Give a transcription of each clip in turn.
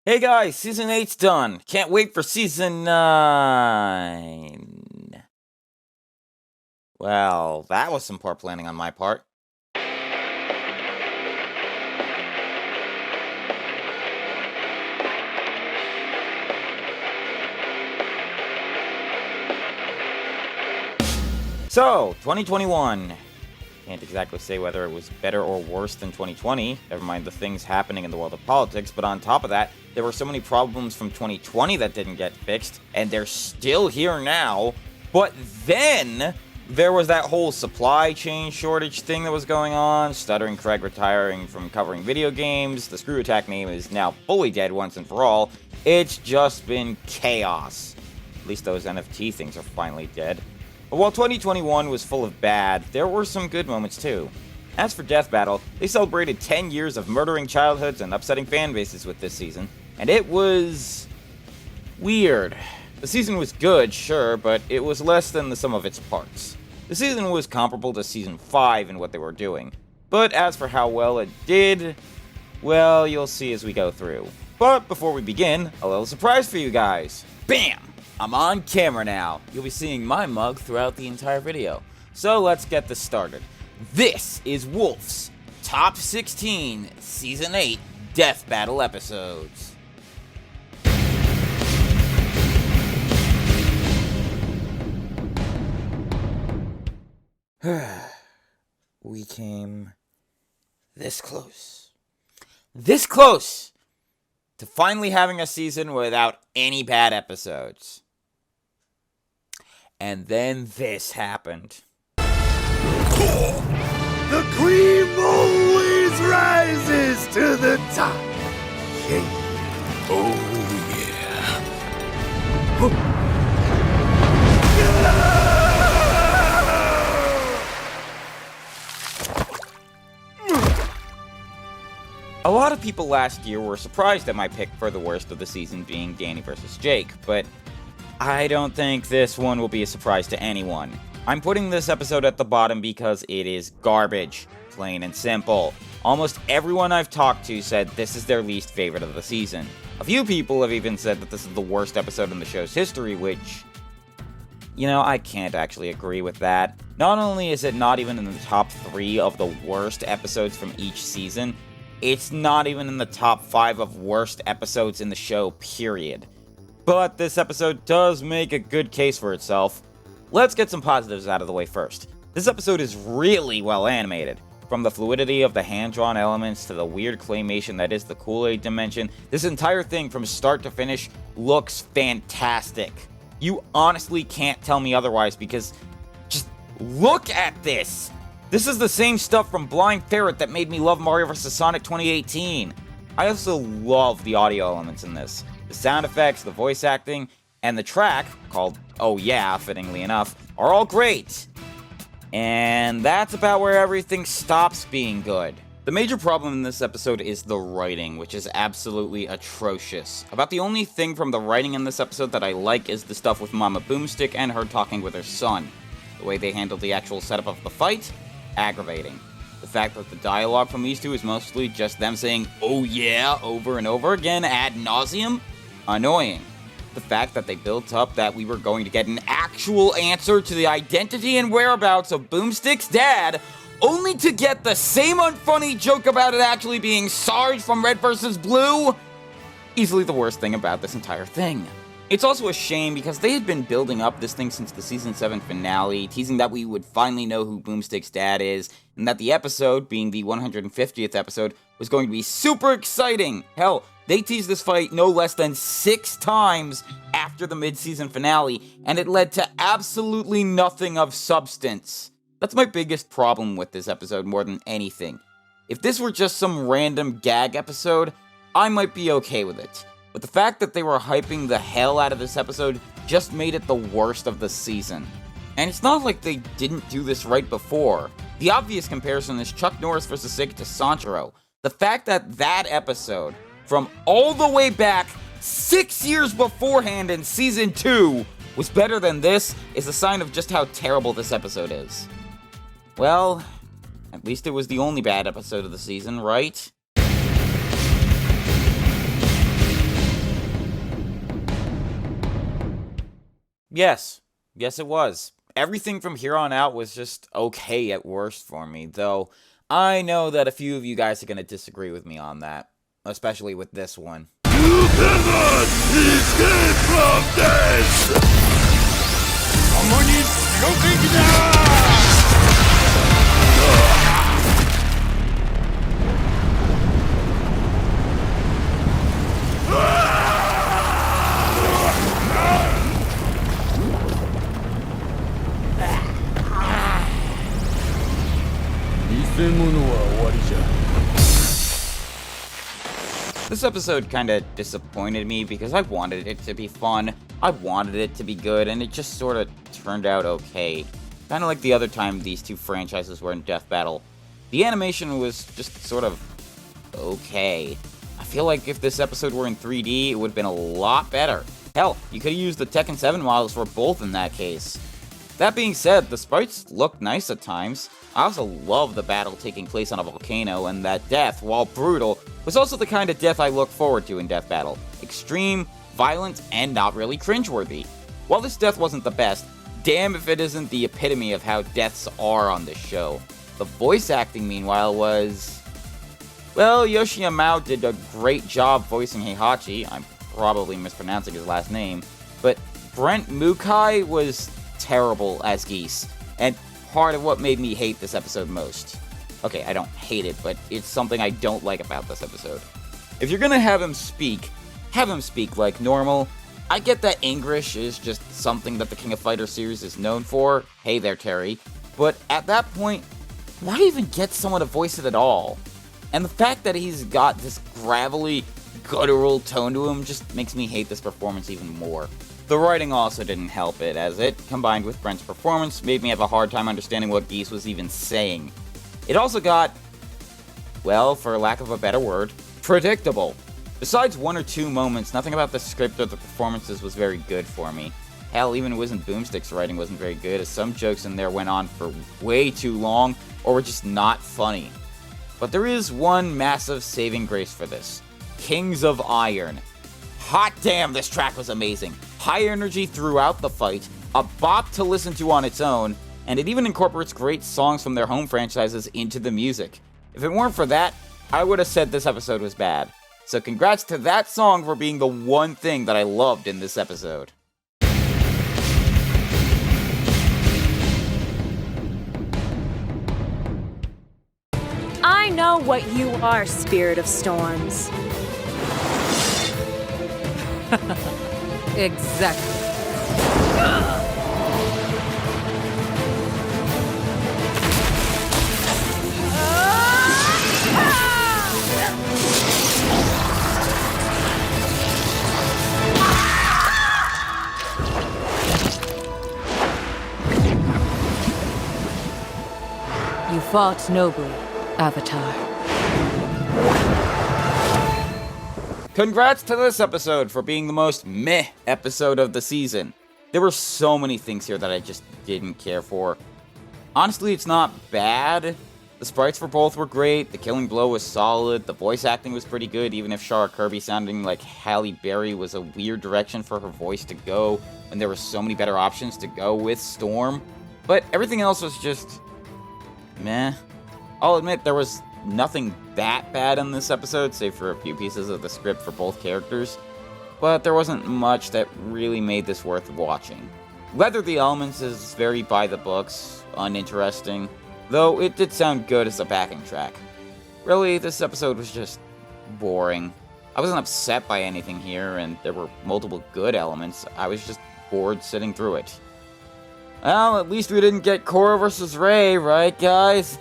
Hey guys, season 8's done. Can't wait for season 9. Well, that was some poor planning on my part. So, 2021. Can't exactly say whether it was better or worse than 2020, never mind the things happening in the world of politics, but on top of that, there were so many problems from 2020 that didn't get fixed, and they're still here now. But then, there was that whole supply chain shortage thing that was going on, Stuttering Craig retiring from covering video games, the Screw Attack name is now fully dead once and for all. It's just been chaos. At least those NFT things are finally dead. But while 2021 was full of bad, there were some good moments too. As for Death Battle, they celebrated 10 years of murdering childhoods and upsetting fan bases with this season, and it was weird. The season was good, sure, but it was less than the sum of its parts. The season was comparable to Season 5 in what they were doing, but as for how well it did, well, you'll see as we go through. But before we begin, a little surprise for you guys. Bam! I'm on camera now. You'll be seeing my mug throughout the entire video. So let's get this started. This is Wolf's Top 16 Season 8 Death Battle episodes. We came this close. This close to finally having a season without any bad episodes. And then this happened. The cream always rises to the top. Hey. Oh, A lot of people last year were surprised at my pick for the worst of the season being Danny vs. Jake, but I don't think this one will be a surprise to anyone. I'm putting this episode at the bottom because it is garbage, plain and simple. Almost everyone I've talked to said this is their least favorite of the season. A few people have even said that this is the worst episode in the show's history, which, I can't actually agree with that. Not only is it not even in the top 3 of the worst episodes from each season, it's not even in the top 5 of worst episodes in the show, period. But this episode does make a good case for itself. Let's get some positives out of the way first. This episode is really well animated. From the fluidity of the hand-drawn elements to the weird claymation that is the Kool-Aid dimension, this entire thing from start to finish looks fantastic. You honestly can't tell me otherwise because just look at this! This is the same stuff from Blind Ferret that made me love Mario vs. Sonic 2018. I also love the audio elements in this. The sound effects, the voice acting, and the track, called Oh Yeah, fittingly enough, are all great. And that's about where everything stops being good. The major problem in this episode is the writing, which is absolutely atrocious. About the only thing from the writing in this episode that I like is the stuff with Mama Boomstick and her talking with her son. The way they handled the actual setup of the fight, aggravating. The fact that the dialogue from these two is mostly just them saying, oh yeah, over and over again ad nauseum, annoying. The fact that they built up that we were going to get an actual answer to the identity and whereabouts of Boomstick's dad, only to get the same unfunny joke about it actually being Sarge from Red vs. Blue, easily the worst thing about this entire thing. It's also a shame because they had been building up this thing since the Season 7 finale, teasing that we would finally know who Boomstick's dad is, and that the episode, being the 150th episode, was going to be super exciting. Hell, they teased this fight no less than 6 times after the mid-season finale, and it led to absolutely nothing of substance. That's my biggest problem with this episode more than anything. If this were just some random gag episode, I might be okay with it. But the fact that they were hyping the hell out of this episode just made it the worst of the season. And it's not like they didn't do this right before. The obvious comparison is Chuck Norris vs. Sega to Sanchiro. The fact that that episode, from all the way back 6 years beforehand in Season 2, was better than this is a sign of just how terrible this episode is. Well, at least it was the only bad episode of the season, right? Yes. Yes, it was. Everything from here on out was just okay at worst for me, though I know that a few of you guys are going to disagree with me on that, especially with this one. You cannot escape from death! 共に地獄行きだ! This episode kinda disappointed me because I wanted it to be fun, I wanted it to be good, and it just sorta turned out okay. Kinda like the other time these two franchises were in death battle. The animation was just sort of okay. I feel like if this episode were in 3D, it would have been a lot better. Hell, you could have used the Tekken 7 models for both in that case. That being said, the sprites look nice at times. I also love the battle taking place on a volcano, and that death, while brutal, was also the kind of death I look forward to in death battle. Extreme, violent, and not really cringeworthy. While this death wasn't the best, damn if it isn't the epitome of how deaths are on this show. The voice acting, meanwhile, was... Well, Yoshi Yamao did a great job voicing Heihachi. I'm probably mispronouncing his last name. But Brent Mukai was terrible as Geese, and part of what made me hate this episode most. Okay, I don't hate it, but it's something I don't like about this episode. If you're gonna have him speak like normal. I get that English is just something that the King of Fighters series is known for. Hey there, Terry. But at that point, why even get someone to voice it at all? And the fact that he's got this gravelly, guttural tone to him just makes me hate this performance even more. The writing also didn't help it, as it, combined with Brent's performance, made me have a hard time understanding what Geese was even saying. It also got, well, for lack of a better word, predictable. Besides one or two moments, nothing about the script or the performances was very good for me. Hell, even Wiz and Boomstick's writing wasn't very good, as some jokes in there went on for way too long, or were just not funny. But there is one massive saving grace for this. Kings of Iron. Hot damn, this track was amazing. High energy throughout the fight, a bop to listen to on its own, and it even incorporates great songs from their home franchises into the music. If it weren't for that, I would have said this episode was bad. So congrats to that song for being the one thing that I loved in this episode. I know what you are, Spirit of Storms. Exactly. You fought nobly, Avatar. Congrats to this episode for being the most meh episode of the season. There were so many things here that I just didn't care for. Honestly, it's not bad. The sprites for both were great, the killing blow was solid, the voice acting was pretty good, even if Shara Kirby sounding like Halle Berry was a weird direction for her voice to go, when there were so many better options to go with Storm. But everything else was just... meh. I'll admit there was nothing that bad in this episode, save for a few pieces of the script for both characters, but there wasn't much that really made this worth watching. Weather the Elements is very by the books, uninteresting, though it did sound good as a backing track. Really, this episode was just boring. I wasn't upset by anything here, and there were multiple good elements. I was just bored sitting through it. Well, at least we didn't get Korra vs. Rey, right, guys?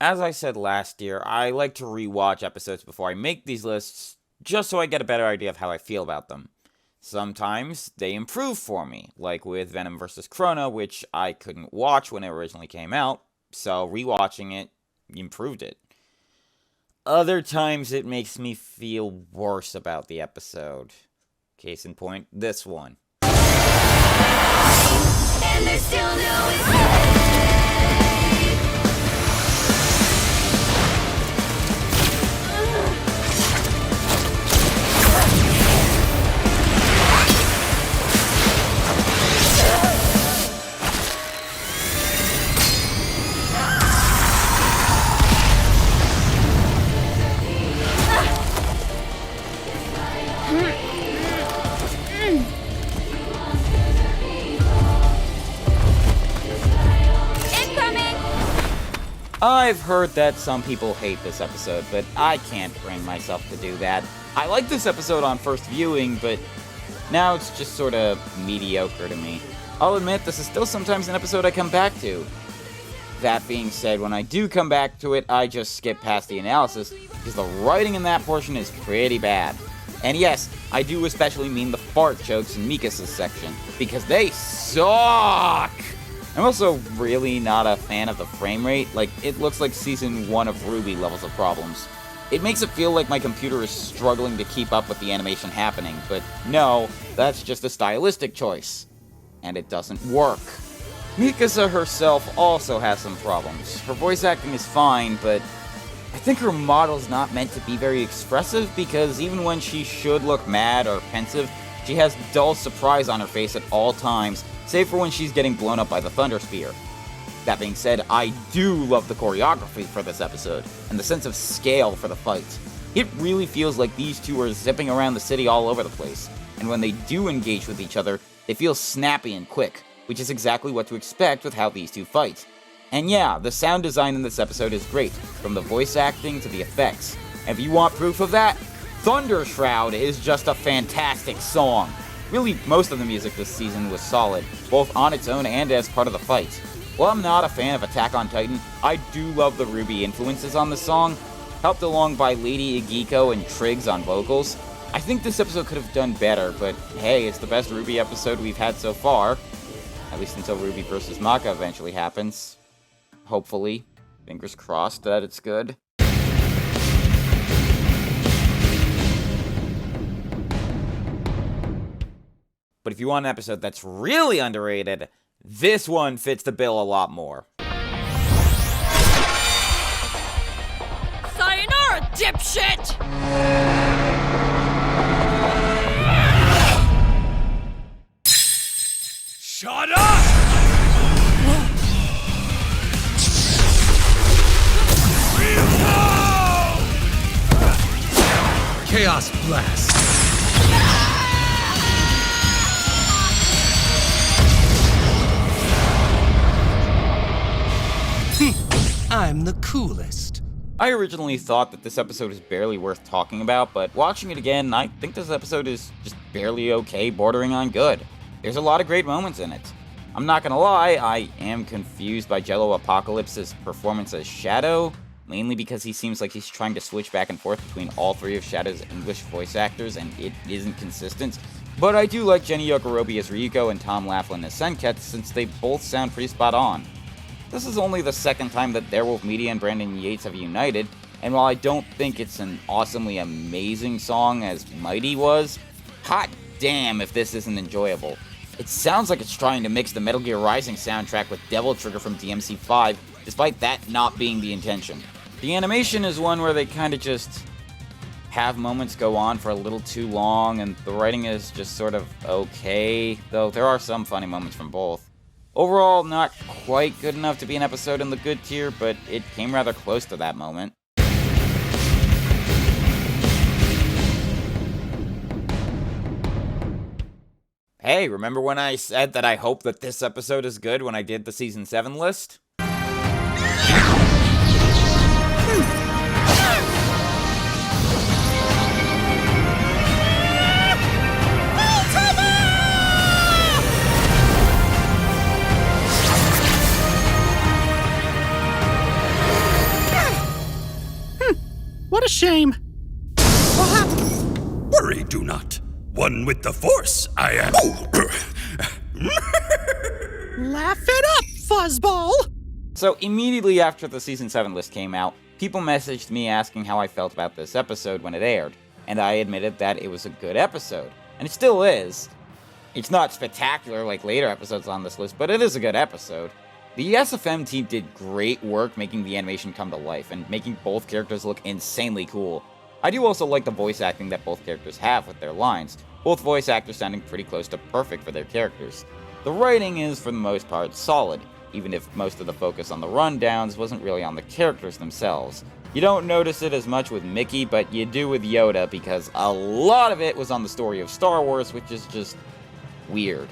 As I said last year, I like to rewatch episodes before I make these lists, just so I get a better idea of how I feel about them. Sometimes they improve for me, like with Venom vs. Chrono, which I couldn't watch when it originally came out, so rewatching it improved it. Other times it makes me feel worse about the episode. Case in point, this one. And there's still no escape. I've heard that some people hate this episode, but I can't bring myself to do that. I like this episode on first viewing, but now it's just sort of mediocre to me. I'll admit, this is still sometimes an episode I come back to. That being said, when I do come back to it, I just skip past the analysis, because the writing in that portion is pretty bad. And yes, I do especially mean the fart jokes in Mikasa section, because they suck! I'm also really not a fan of the frame rate. Like, it looks like Season 1 of RWBY levels of problems. It makes it feel like my computer is struggling to keep up with the animation happening, but no, that's just a stylistic choice. And it doesn't work. Mikasa herself also has some problems. Her voice acting is fine, but I think her model's not meant to be very expressive, because even when she should look mad or pensive, she has dull surprise on her face at all times, save for when she's getting blown up by the Thunder Spear. That being said, I do love the choreography for this episode, and the sense of scale for the fights. It really feels like these two are zipping around the city all over the place, and when they do engage with each other, they feel snappy and quick, which is exactly what to expect with how these two fight. And yeah, the sound design in this episode is great, from the voice acting to the effects. And if you want proof of that, Thunder Shroud is just a fantastic song. Really, most of the music this season was solid, both on its own and as part of the fight. While I'm not a fan of Attack on Titan, I do love the RWBY influences on the song, helped along by Lady Igiko and Triggs on vocals. I think this episode could have done better, but hey, it's the best RWBY episode we've had so far. At least until RWBY vs. Maka eventually happens. Hopefully. Fingers crossed that it's good. But if you want an episode that's really underrated, this one fits the bill a lot more. Sayonara, dipshit! Shut up! Chaos Blast. I'm the coolest. I originally thought that this episode is barely worth talking about, but watching it again, I think this episode is just barely okay, bordering on good. There's a lot of great moments in it. I'm not gonna lie, I am confused by Jello Apocalypse's performance as Shadow, mainly because he seems like he's trying to switch back and forth between all three of Shadow's English voice actors, and it isn't consistent. But I do like Jenny Yokorobi as Ryuko and Tom Laughlin as Senket, since they both sound pretty spot on. This is only the second time that Darewolf Media and Brandon Yates have united, and while I don't think it's an awesomely amazing song as Mighty was, hot damn if this isn't enjoyable. It sounds like it's trying to mix the Metal Gear Rising soundtrack with Devil Trigger from DMC5, despite that not being the intention. The animation is one where they kinda just have moments go on for a little too long, and the writing is just sort of okay, though there are some funny moments from both. Overall, not quite good enough to be an episode in the good tier, but it came rather close to that moment. Hey, remember when I said that I hope that this episode is good when I did the Season 7 list? What a shame. Worry do not. One with the Force, I am. Laugh it up, fuzzball! So immediately after the Season 7 list came out, people messaged me asking how I felt about this episode when it aired, and I admitted that it was a good episode. And it still is. It's not spectacular like later episodes on this list, but it is a good episode. The SFM team did great work making the animation come to life, and making both characters look insanely cool. I do also like the voice acting that both characters have with their lines, both voice actors sounding pretty close to perfect for their characters. The writing is, for the most part, solid, even if most of the focus on the rundowns wasn't really on the characters themselves. You don't notice it as much with Mickey, but you do with Yoda, because a lot of it was on the story of Star Wars, which is just weird.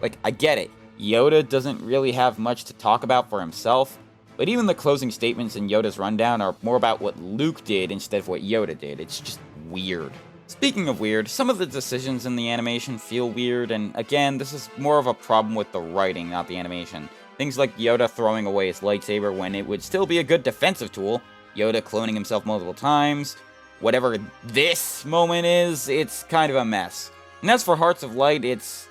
Like, I get it. Yoda doesn't really have much to talk about for himself, But even the closing statements in Yoda's rundown are more about what Luke did instead of what Yoda did. It's just weird. Speaking of weird, some of the decisions in the animation feel weird, and again, this is more of a problem with the writing, not the animation. Things like Yoda throwing away his lightsaber when it would still be a good defensive tool, Yoda cloning himself multiple times, whatever this moment is, it's kind of a mess. And as for Hearts of Light, it's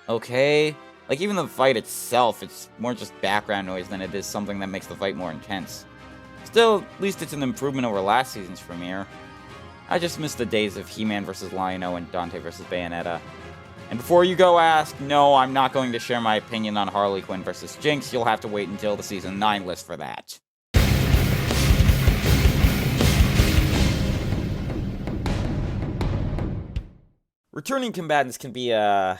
okay. Like, even the fight itself, it's more just background noise than it is something that makes the fight more intense. Still, at least it's an improvement over last season's premiere. I just miss the days of He-Man vs. Lion-O and Dante vs. Bayonetta. And before you go ask, no, I'm not going to share my opinion on Harley Quinn vs. Jinx. You'll have to wait until the Season 9 list for that. Returning combatants can be a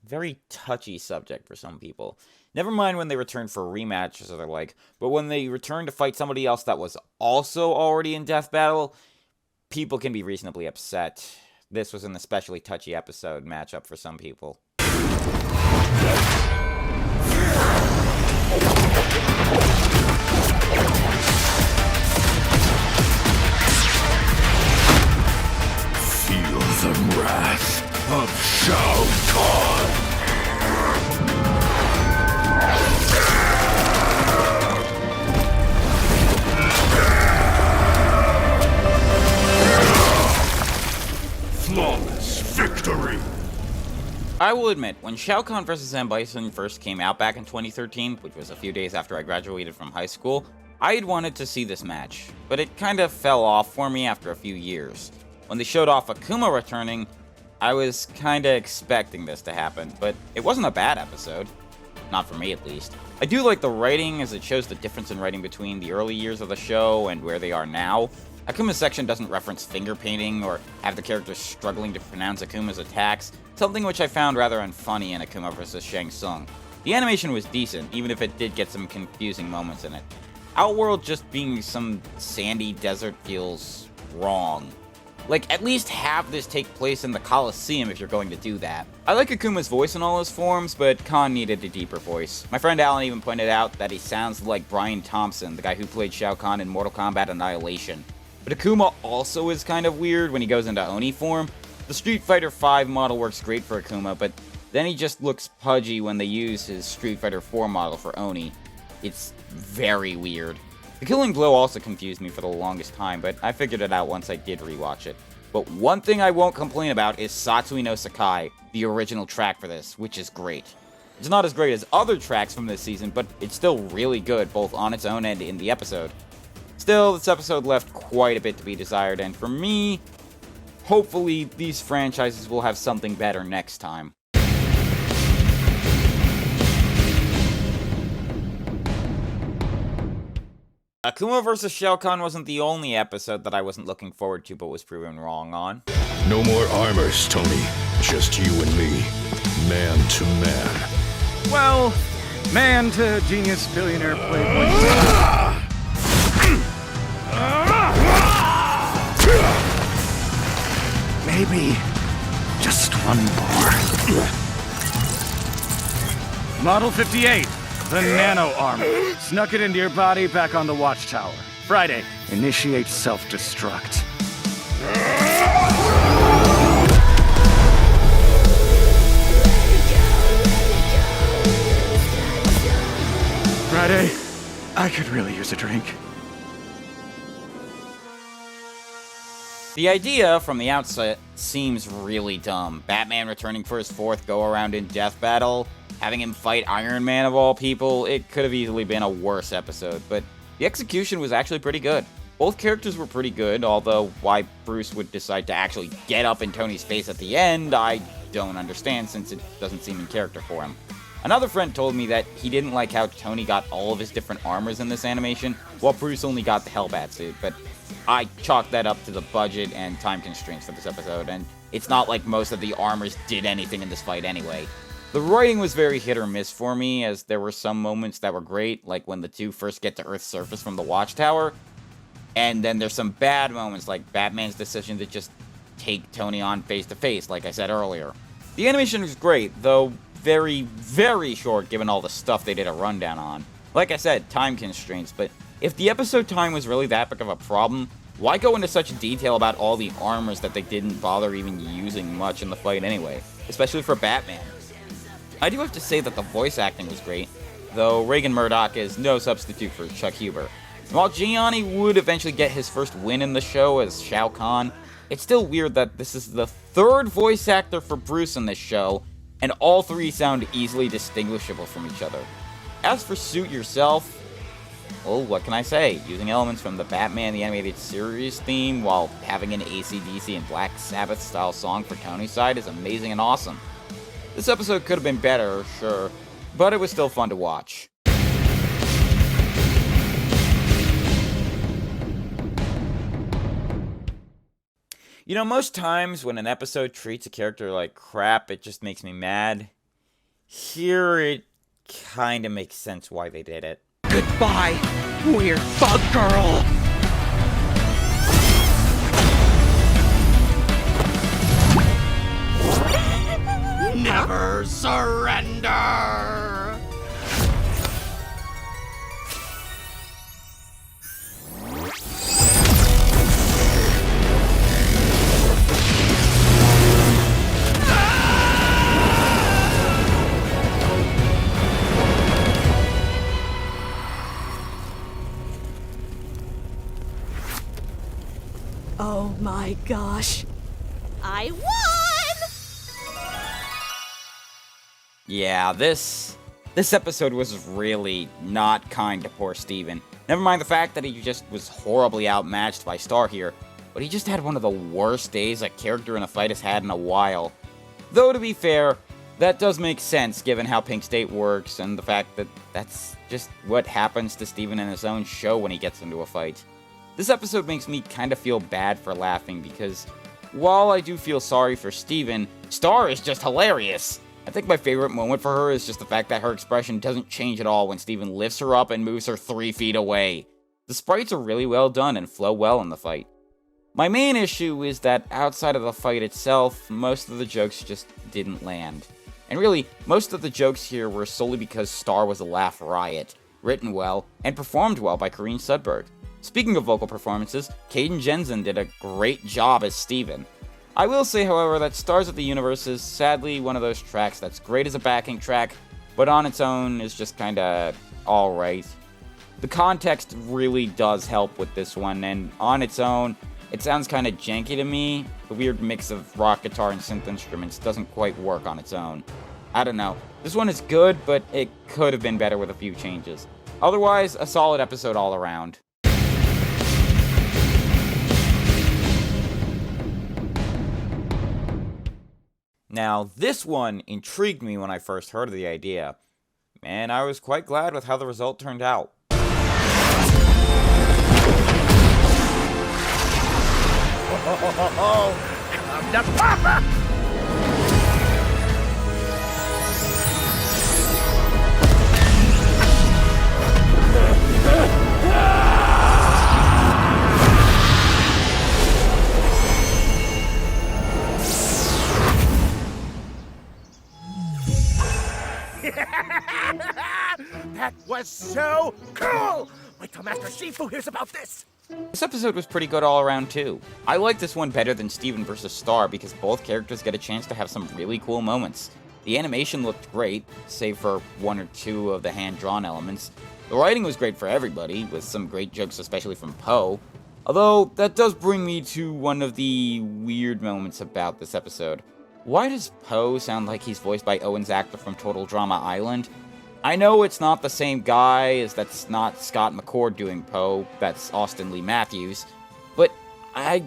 very touchy subject for some people. Never mind when they return for rematches or the like, but when they return to fight somebody else that was also already in death battle, people can be reasonably upset. This was an especially touchy episode matchup for some people. Feel the wrath of Shao Kahn! Flawless victory! I will admit, when Shao Kahn vs. M. Bison first came out back in 2013, which was a few days after I graduated from high school, I had wanted to see this match, but it kind of fell off for me after a few years. When they showed off Akuma returning, I was kinda expecting this to happen, but it wasn't a bad episode. Not for me, at least. I do like the writing, as it shows the difference in writing between the early years of the show and where they are now. Akuma's section doesn't reference finger painting or have the characters struggling to pronounce Akuma's attacks, something which I found rather unfunny in Akuma vs. Shang Tsung. The animation was decent, even if it did get some confusing moments in it. Outworld just being some sandy desert feels wrong. Like, at least have this take place in the Coliseum if you're going to do that. I like Akuma's voice in all his forms, but Khan needed a deeper voice. My friend Alan even pointed out that he sounds like Brian Thompson, the guy who played Shao Kahn in Mortal Kombat Annihilation. But Akuma also is kind of weird when he goes into Oni form. The Street Fighter V model works great for Akuma, but then he just looks pudgy when they use his Street Fighter IV model for Oni. It's very weird. The Killing Blow also confused me for the longest time, but I figured it out once I did rewatch it. But one thing I won't complain about is Satsui no Sakai, the original track for this, which is great. It's not as great as other tracks from this season, but it's still really good, both on its own and in the episode. Still, this episode left quite a bit to be desired, and for me, hopefully these franchises will have something better next time. Akuma vs. Shao Kahn wasn't the only episode that I wasn't looking forward to but was proven wrong on. No more armors, Tony. Just you and me. Man to man. Well, man to genius billionaire playboy. Maybe just one more. Model 58, the nano armor. Snuck it into your body back on the watchtower. Friday, initiate self-destruct. Friday, I could really use a drink. The idea, from the outset, seems really dumb. Batman returning for his fourth go-around in Death Battle, having him fight Iron Man of all people, it could have easily been a worse episode, but the execution was actually pretty good. Both characters were pretty good, although why Bruce would decide to actually get up in Tony's face at the end, I don't understand since it doesn't seem in character for him. Another friend told me that he didn't like how Tony got all of his different armors in this animation, while Bruce only got the Hellbat suit, but I chalked that up to the budget and time constraints for this episode, and it's not like most of the armors did anything in this fight anyway. The writing was very hit or miss for me, as there were some moments that were great, like when the two first get to Earth's surface from the Watchtower, and then there's some bad moments, like Batman's decision to just take Tony on face-to-face, like I said earlier. The animation was great, though very, very short given all the stuff they did a rundown on. Like I said, time constraints, but if the episode time was really that big of a problem, why go into such detail about all the armors that they didn't bother even using much in the fight anyway, especially for Batman? I do have to say that the voice acting was great, though Reagan Murdoch is no substitute for Chuck Huber. And while Gianni would eventually get his first win in the show as Shao Kahn, it's still weird that this is the third voice actor for Bruce in this show, and all three sound easily distinguishable from each other. As for Suit Yourself, well, what can I say? Using elements from the Batman the Animated Series theme while having an AC/DC and Black Sabbath style song for Tony's side is amazing and awesome. This episode could have been better, sure, but it was still fun to watch. You know, most times when an episode treats a character like crap, it just makes me mad. Here, it kinda makes sense why they did it. Goodbye, weird bug girl. Never surrender. Oh my gosh. I won! Yeah, this episode was really not kind to poor Steven. Never mind the fact that he just was horribly outmatched by Star here, but he just had one of the worst days a character in a fight has had in a while. Though, to be fair, that does make sense given how Pink State works and the fact that that's just what happens to Steven in his own show when he gets into a fight. This episode makes me kind of feel bad for laughing because while I do feel sorry for Steven, Star is just hilarious. I think my favorite moment for her is just the fact that her expression doesn't change at all when Steven lifts her up and moves her 3 feet away. The sprites are really well done and flow well in the fight. My main issue is that outside of the fight itself, most of the jokes just didn't land. And really, most of the jokes here were solely because Star was a laugh riot, written well, and performed well by Corinne Sudberg. Speaking of vocal performances, Caden Jensen did a great job as Steven. I will say, however, that Stars of the Universe is sadly one of those tracks that's great as a backing track, but on its own is just kinda alright. The context really does help with this one, and on its own, it sounds kinda janky to me. The weird mix of rock guitar and synth instruments doesn't quite work on its own. I don't know. This one is good, but it could have been better with a few changes. Otherwise, a solid episode all around. Now, this one intrigued me when I first heard of the idea, and I was quite glad with how the result turned out. Come to Papa! That was so cool! Wait till Master Shifu hears about this! This episode was pretty good all around too. I like this one better than Steven vs. Star because both characters get a chance to have some really cool moments. The animation looked great, save for 1 or 2 of the hand-drawn elements. The writing was great for everybody, with some great jokes especially from Poe. Although, that does bring me to one of the weird moments about this episode. Why does Poe sound like he's voiced by Owen's actor from Total Drama Island? I know it's not the same guy, as that's not Scott McCord doing Poe, that's Austin Lee Matthews, but I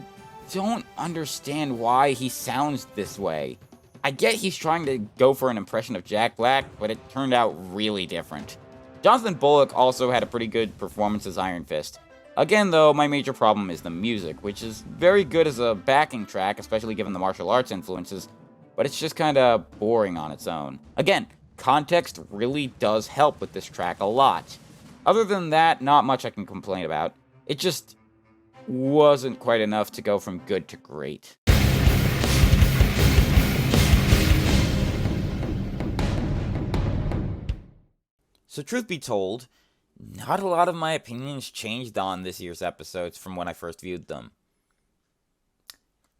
don't understand why he sounds this way. I get he's trying to go for an impression of Jack Black, but it turned out really different. Jonathan Bullock also had a pretty good performance as Iron Fist. Again though, my major problem is the music, which is very good as a backing track, especially given the martial arts influences, but it's just kinda boring on its own. Again, context really does help with this track a lot. Other than that, not much I can complain about. It just wasn't quite enough to go from good to great. So truth be told, not a lot of my opinions changed on this year's episodes from when I first viewed them.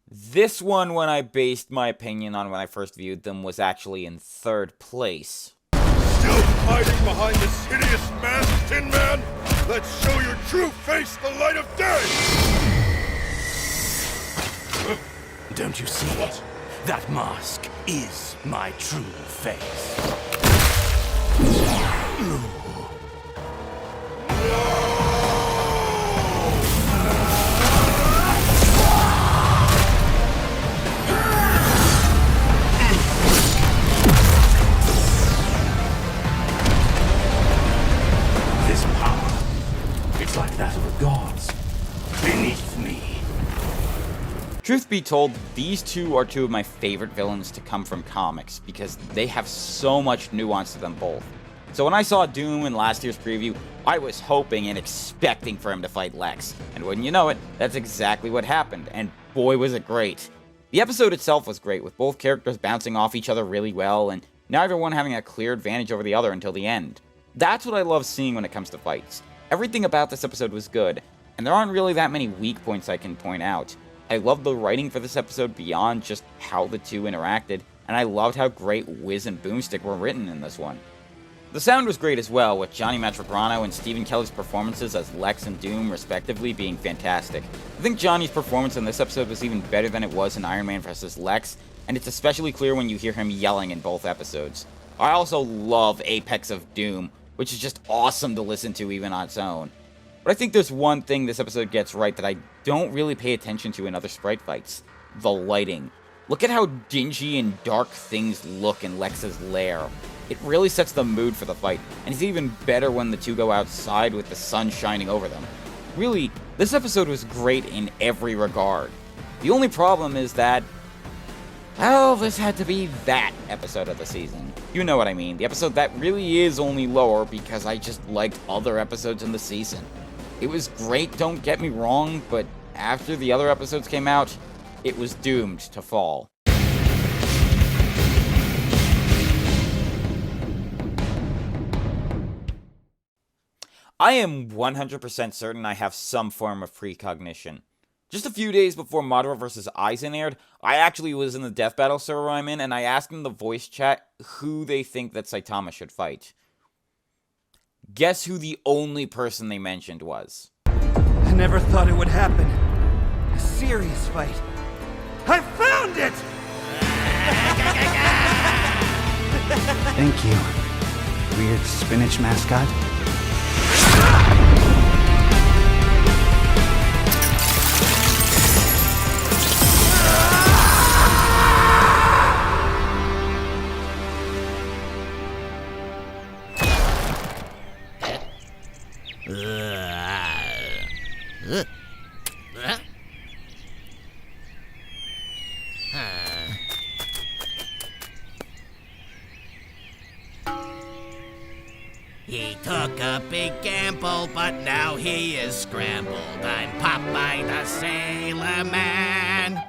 This one, when I based my opinion on when I first viewed them, was actually in third place. Still hiding behind this hideous mask, Tin Man? Let's show your true face the light of day! Don't you see it? That mask is my true face. This power, it's like that of the gods beneath me. Truth be told, these two are two of my favorite villains to come from comics because they have so much nuance to them both. So when I saw Doom in last year's preview, I was hoping and expecting for him to fight Lex. And wouldn't you know it, that's exactly what happened, and boy was it great. The episode itself was great, with both characters bouncing off each other really well, and neither one having a clear advantage over the other until the end. That's what I love seeing when it comes to fights. Everything about this episode was good, and there aren't really that many weak points I can point out. I loved the writing for this episode beyond just how the two interacted, and I loved how great Wiz and Boomstick were written in this one. The sound was great as well, with Johnny Matrograno and Stephen Kelly's performances as Lex and Doom respectively being fantastic. I think Johnny's performance in this episode was even better than it was in Iron Man vs. Lex, and it's especially clear when you hear him yelling in both episodes. I also love Apex of Doom, which is just awesome to listen to even on its own. But I think there's one thing this episode gets right that I don't really pay attention to in other sprite fights: the lighting. Look at how dingy and dark things look in Lex's lair. It really sets the mood for the fight, and it's even better when the two go outside with the sun shining over them. Really, this episode was great in every regard. The only problem is that, well, this had to be that episode of the season. You know what I mean, the episode that really is only lower because I just liked other episodes in the season. It was great, don't get me wrong, but after the other episodes came out, it was doomed to fall. I am 100% certain I have some form of precognition. Just a few days before Madara vs. Aizen aired, I actually was in the death battle server I'm in, and I asked in the voice chat who they think that Saitama should fight. Guess who the only person they mentioned was? I never thought it would happen. A serious fight. I found it! Thank you, weird spinach mascot. He took a big gamble, but now he is scrambled. I'm Popeye the Sailor Man.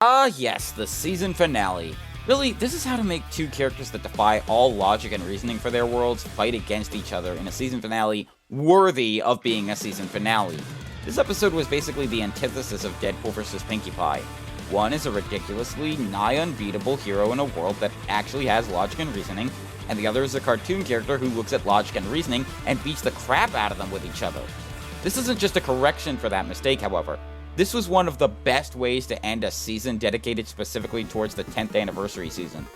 Ah yes, the season finale. Really, this is how to make two characters that defy all logic and reasoning for their worlds fight against each other in a season finale worthy of being a season finale. This episode was basically the antithesis of Deadpool vs. Pinkie Pie. One is a ridiculously nigh unbeatable hero in a world that actually has logic and reasoning, and the other is a cartoon character who looks at logic and reasoning and beats the crap out of them with each other. This isn't just a correction for that mistake, however. This was one of the best ways to end a season dedicated specifically towards the 10th anniversary season.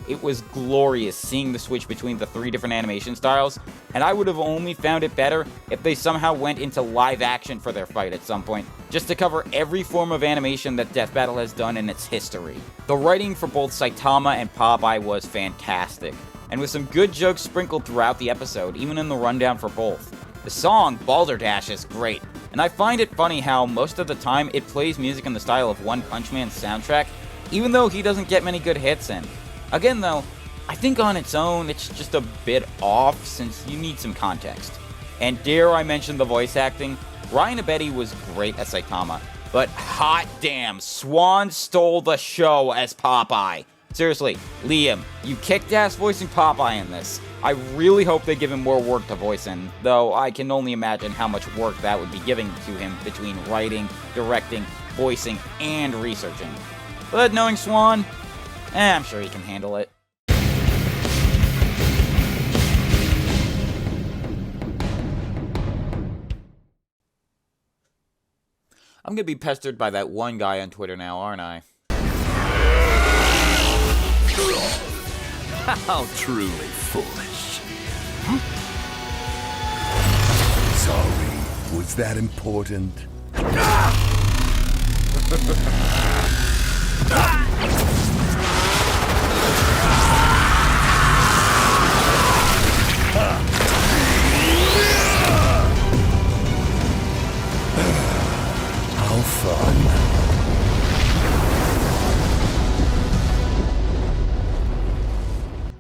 It was glorious seeing the switch between the three different animation styles, and I would have only found it better if they somehow went into live action for their fight at some point, just to cover every form of animation that Death Battle has done in its history. The writing for both Saitama and Popeye was fantastic, and with some good jokes sprinkled throughout the episode, even in the rundown for both. The song, Balderdash, is great, and I find it funny how most of the time it plays music in the style of One Punch Man's soundtrack, even though he doesn't get many good hits in. Again though, I think on its own it's just a bit off since you need some context. And dare I mention the voice acting, Ryan Abedi was great as Saitama, but hot damn, Swan stole the show as Popeye. Seriously, Liam, you kicked ass voicing Popeye in this. I really hope they give him more work to voice in, though I can only imagine how much work that would be giving to him between writing, directing, voicing, and researching. But knowing Swan, I'm sure he can handle it. I'm gonna be pestered by that one guy on Twitter now, aren't I? How truly foolish. Sorry, was that important? How fun.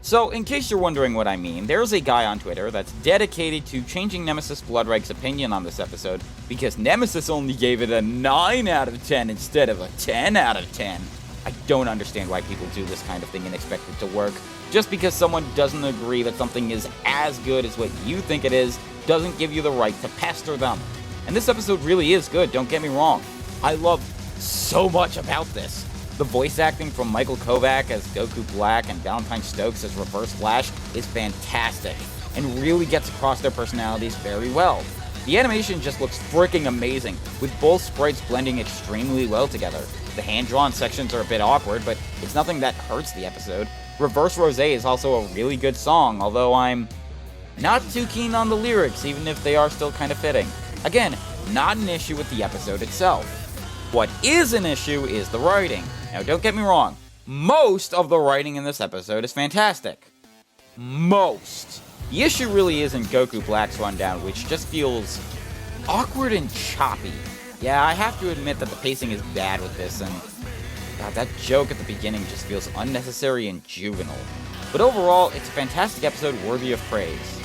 So, in case you're wondering what I mean, there's a guy on Twitter that's dedicated to changing Nemesis Bloodreg's opinion on this episode because Nemesis only gave it a 9 out of 10 instead of a 10 out of 10. I don't understand why people do this kind of thing and expect it to work. Just because someone doesn't agree that something is as good as what you think it is, doesn't give you the right to pester them. And this episode really is good, don't get me wrong. I love so much about this. The voice acting from Michael Kovac as Goku Black and Valentine Stokes as Reverse Flash is fantastic, and really gets across their personalities very well. The animation just looks freaking amazing, with both sprites blending extremely well together. The hand-drawn sections are a bit awkward, but it's nothing that hurts the episode. Reverse Rosé is also a really good song, although I'm not too keen on the lyrics, even if they are still kind of fitting. Again, not an issue with the episode itself. What is an issue is the writing. Now, don't get me wrong, most of the writing in this episode is fantastic. Most. The issue really isn't Goku Black's rundown, which just feels awkward and choppy. Yeah, I have to admit that the pacing is bad with this, and God, that joke at the beginning just feels unnecessary and juvenile. But overall, it's a fantastic episode worthy of praise.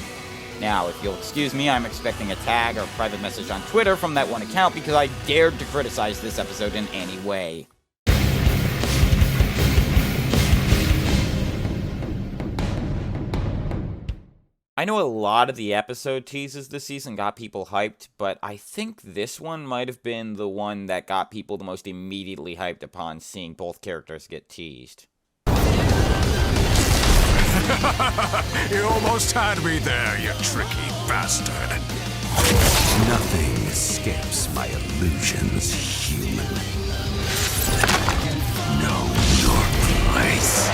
Now, if you'll excuse me, I'm expecting a tag or private message on Twitter from that one account because I dared to criticize this episode in any way. I know a lot of the episode teases this season got people hyped, but I think this one might have been the one that got people the most immediately hyped upon seeing both characters get teased. You almost had me there, you tricky bastard. Nothing escapes my illusions, human. Know your place.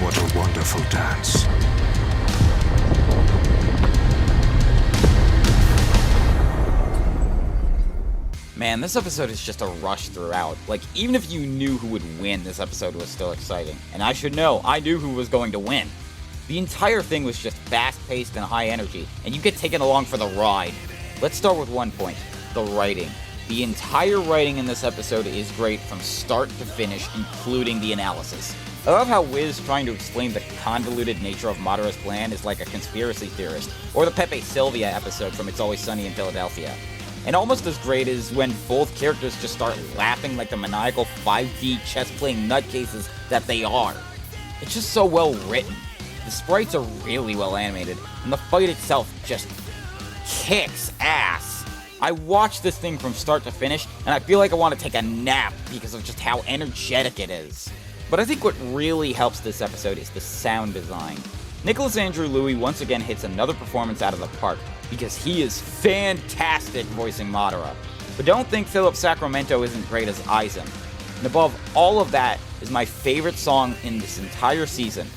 What a wonderful dance. Man, this episode is just a rush throughout. Like, even if you knew who would win, this episode was still exciting. And I should know, I knew who was going to win. The entire thing was just fast-paced and high energy, and you get taken along for the ride. Let's start with one point, the writing. The entire writing in this episode is great from start to finish, including the analysis. I love how Wiz trying to explain the convoluted nature of Madara's plan is like a conspiracy theorist, or the Pepe Sylvia episode from It's Always Sunny in Philadelphia. And almost as great is when both characters just start laughing like the maniacal 5D chess-playing nutcases that they are. It's just so well written. The sprites are really well animated, and the fight itself just kicks ass. I watched this thing from start to finish, and I feel like I want to take a nap because of just how energetic it is. But I think what really helps this episode is the sound design. Nicholas Andrew Louis once again hits another performance out of the park, because he is fantastic voicing Madara. But don't think Philip Sacramento isn't great as Aizen. And above all of that is my favorite song in this entire season,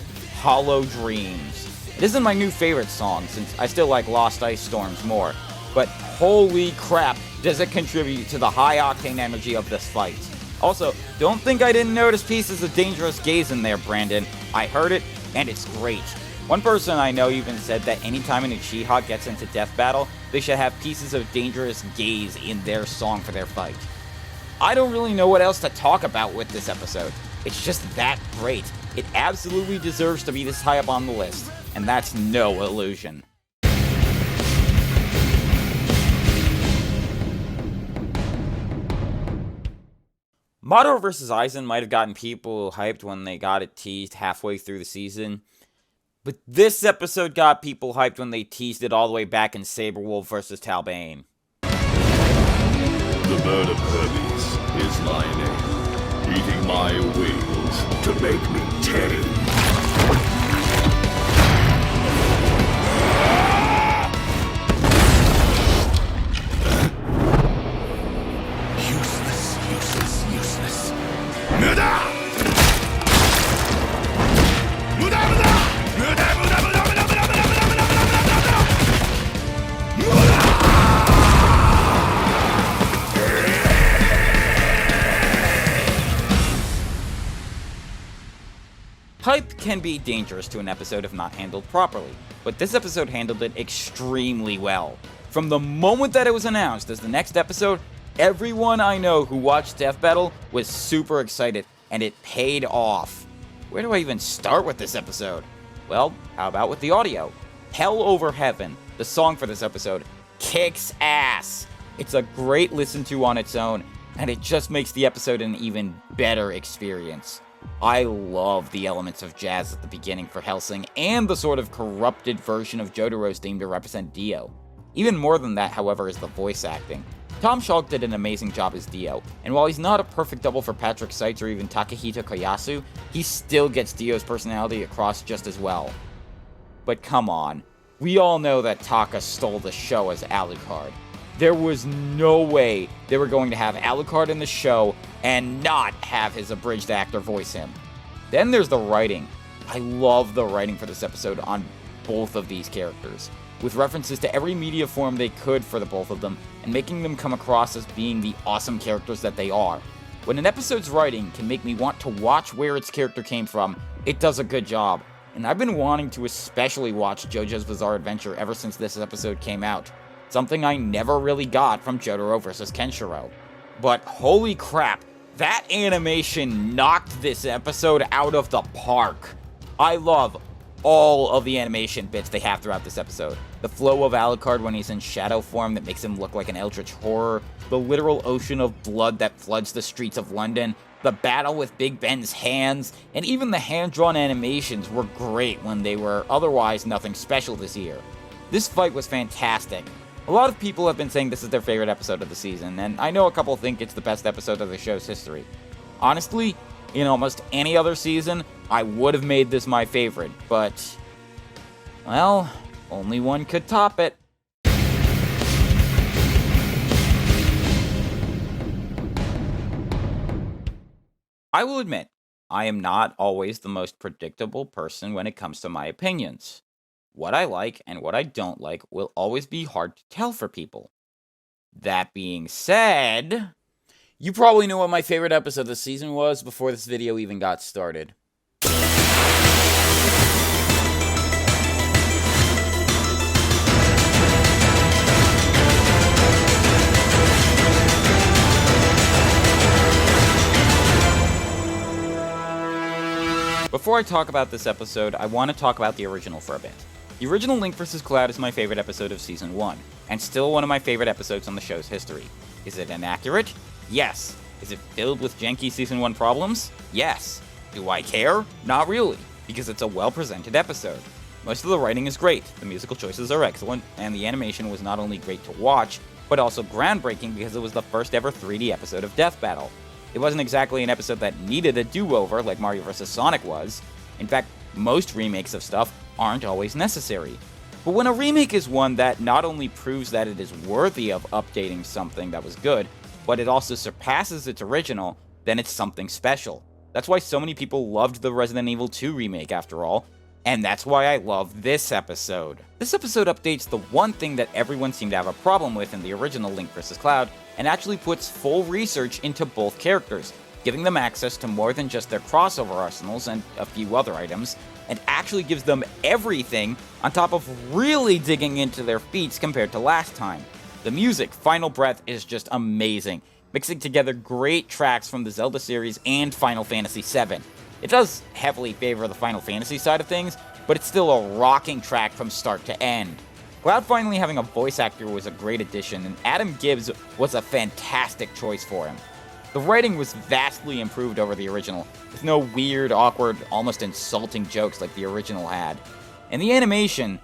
Hollow Dreams. It isn't my new favorite song, since I still like Lost Ice Storms more, but holy crap, does it contribute to the high-octane energy of this fight. Also, don't think I didn't notice pieces of Dangerous Gaze in there, Brandon. I heard it, and it's great. One person I know even said that anytime an Uchiha gets into death battle, they should have pieces of Dangerous Gaze in their song for their fight. I don't really know what else to talk about with this episode. It's just that great. It absolutely deserves to be this high up on the list, and that's no illusion. Madara vs. Aizen might have gotten people hyped when they got it teased halfway through the season, but this episode got people hyped when they teased it all the way back in Saberwolf vs. Talbane. The bird of Hermes is my name, eating my wings to make me tame. Useless. Muda! Hype can be dangerous to an episode if not handled properly, but this episode handled it extremely well. From the moment that it was announced as the next episode, everyone I know who watched Death Battle was super excited, and it paid off. Where do I even start with this episode? Well, how about with the audio? Hell Over Heaven, the song for this episode, kicks ass. It's a great listen to on its own, and it just makes the episode an even better experience. I love the elements of jazz at the beginning for Hellsing, and the sort of corrupted version of Jotaro's theme to represent Dio. Even more than that, however, is the voice acting. Tom Schalk did an amazing job as Dio, and while he's not a perfect double for Patrick Seitz or even Takahito Koyasu, he still gets Dio's personality across just as well. But come on, we all know that Taka stole the show as Alucard. There was no way they were going to have Alucard in the show and not have his abridged actor voice him. Then there's the writing. I love the writing for this episode on both of these characters, with references to every media form they could for the both of them, and making them come across as being the awesome characters that they are. When an episode's writing can make me want to watch where its character came from, it does a good job. And I've been wanting to especially watch JoJo's Bizarre Adventure ever since this episode came out. Something I never really got from Jotaro vs. Kenshiro. But holy crap, that animation knocked this episode out of the park. I love all of the animation bits they have throughout this episode. The flow of Alucard when he's in shadow form that makes him look like an eldritch horror, the literal ocean of blood that floods the streets of London, the battle with Big Ben's hands, and even the hand-drawn animations were great when they were otherwise nothing special this year. This fight was fantastic. A lot of people have been saying this is their favorite episode of the season, and I know a couple think it's the best episode of the show's history. Honestly, in almost any other season, I would have made this my favorite, but, well, only one could top it. I will admit, I am not always the most predictable person when it comes to my opinions. What I like and what I don't like will always be hard to tell for people. That being said, you probably know what my favorite episode of the season was before this video even got started. Before I talk about this episode, I want to talk about the original for a bit. The original Link vs. Cloud is my favorite episode of Season 1, and still one of my favorite episodes on the show's history. Is it inaccurate? Yes. Is it filled with janky Season 1 problems? Yes. Do I care? Not really, because it's a well-presented episode. Most of the writing is great, the musical choices are excellent, and the animation was not only great to watch, but also groundbreaking because it was the first ever 3D episode of Death Battle. It wasn't exactly an episode that needed a do-over like Mario vs. Sonic was. In fact, most remakes of stuff aren't always necessary. But when a remake is one that not only proves that it is worthy of updating something that was good, but it also surpasses its original, then it's something special. That's why so many people loved the Resident Evil 2 remake after all, and that's why I love this episode. This episode updates the one thing that everyone seemed to have a problem with in the original Link vs. Cloud, and actually puts full research into both characters, giving them access to more than just their crossover arsenals and a few other items, and actually gives them everything on top of really digging into their feats compared to last time. The music, Final Breath, is just amazing. mixing together great tracks from the Zelda series and Final Fantasy VII. It does heavily favor the Final Fantasy side of things, but it's still a rocking track from start to end. Cloud finally having a voice actor was a great addition, and Adam Gibbs was a fantastic choice for him. The writing was vastly improved over the original, with no weird, awkward, almost insulting jokes like the original had. And the animation,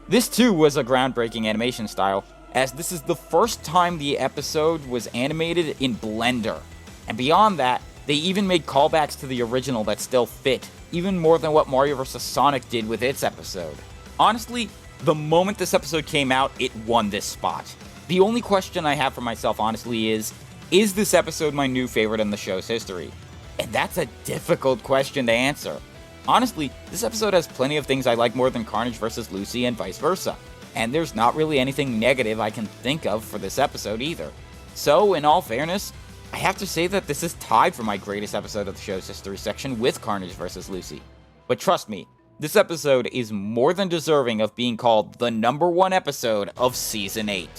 this too was a groundbreaking animation style, as this is the first time the episode was animated in Blender. And beyond that, they even made callbacks to the original that still fit, even more than what Mario vs. Sonic did with its episode. Honestly, the moment this episode came out, it won this spot. The only question I have for myself, honestly, is this episode my new favorite in the show's history? And that's a difficult question to answer. Honestly, this episode has plenty of things I like more than Carnage vs. Lucy and vice versa. And there's not really anything negative I can think of for this episode either. So, in all fairness, I have to say that this is tied for my greatest episode of the show's history section with Carnage vs. Lucy. But trust me, this episode is more than deserving of being called the #1 episode of Season 8.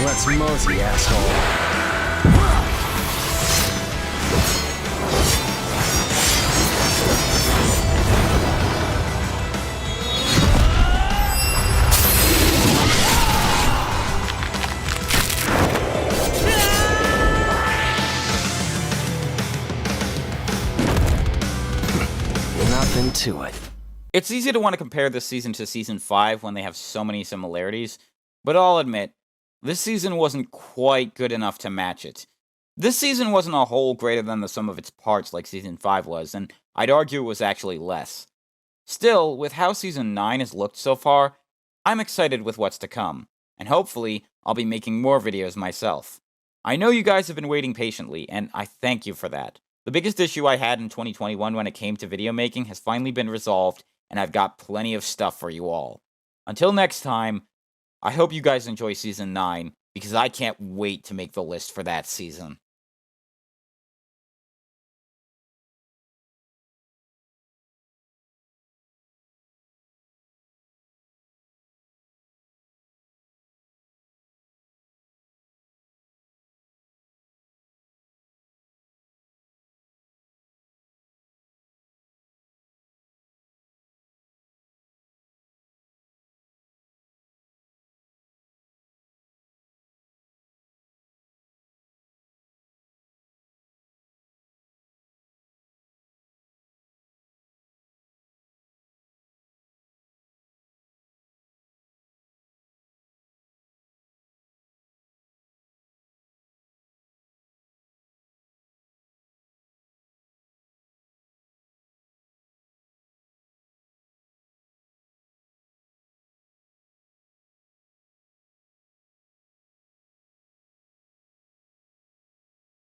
Let's mosey, asshole. Nothing to it. It's easy to want to compare this season to Season 5 when they have so many similarities, but I'll admit, this season wasn't quite good enough to match it. This season wasn't a whole greater than the sum of its parts like Season 5 was, and I'd argue it was actually less. Still, with how Season 9 has looked so far, I'm excited with what's to come, and hopefully, I'll be making more videos myself. I know you guys have been waiting patiently, and I thank you for that. The biggest issue I had in 2021 when it came to video making has finally been resolved, and I've got plenty of stuff for you all. Until next time, I hope you guys enjoy Season 9, because I can't wait to make the list for that season.